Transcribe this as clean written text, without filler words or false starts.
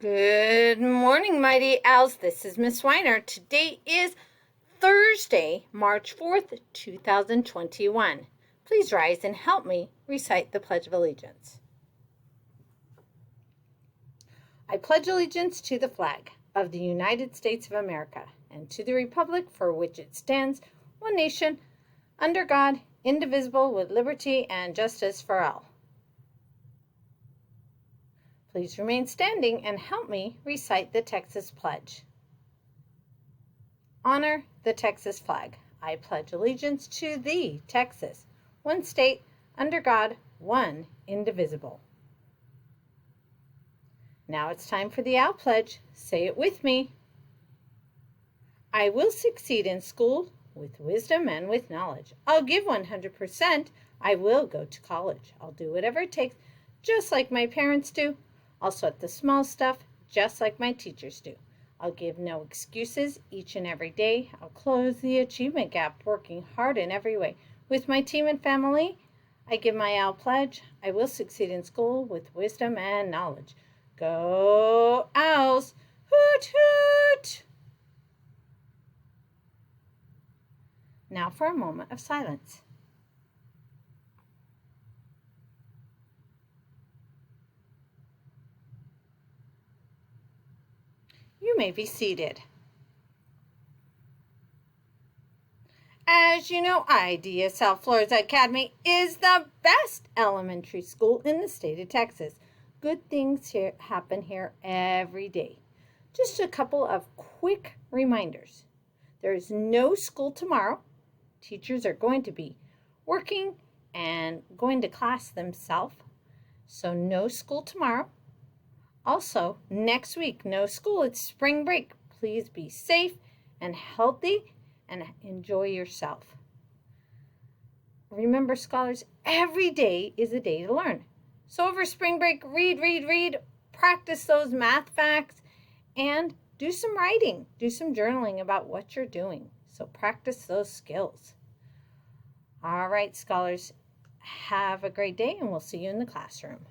Good morning, Mighty Owls. This is Miss Weiner. Today is Thursday, March 4th, 2021. Please rise and help me recite the Pledge of Allegiance. I pledge allegiance to the flag of the United States of America and to the republic for which it stands, one nation, under God, indivisible, with liberty and justice for all. Please remain standing and help me recite the Texas Pledge. Honor the Texas flag. I pledge allegiance to thee, Texas, one state, under God, one indivisible. Now it's time for the Owl Pledge. Say it with me. I will succeed in school with wisdom and with knowledge. I'll give 100%. I will go to college. I'll do whatever it takes, just like my parents do. I'll sweat the small stuff, just like my teachers do. I'll give no excuses each and every day. I'll close the achievement gap, working hard in every way. With my team and family, I give my Owl Pledge. I will succeed in school with wisdom and knowledge. Go Owls! Hoot hoot! Now for a moment of silence. You may be seated. As you know, IDSL Flores Academy is the best elementary school in the state of Texas. Good things happen here every day. Just a couple of quick reminders. There is no school tomorrow. Teachers are going to be working and going to class themselves. So no school tomorrow. Also, next week, no school. It's spring break. Please be safe and healthy and enjoy yourself. Remember, scholars, every day is a day to learn. So over spring break, read, practice those math facts, and do some writing, do some journaling about what you're doing. So practice those skills. All right, scholars, have a great day, and we'll see you in the classroom.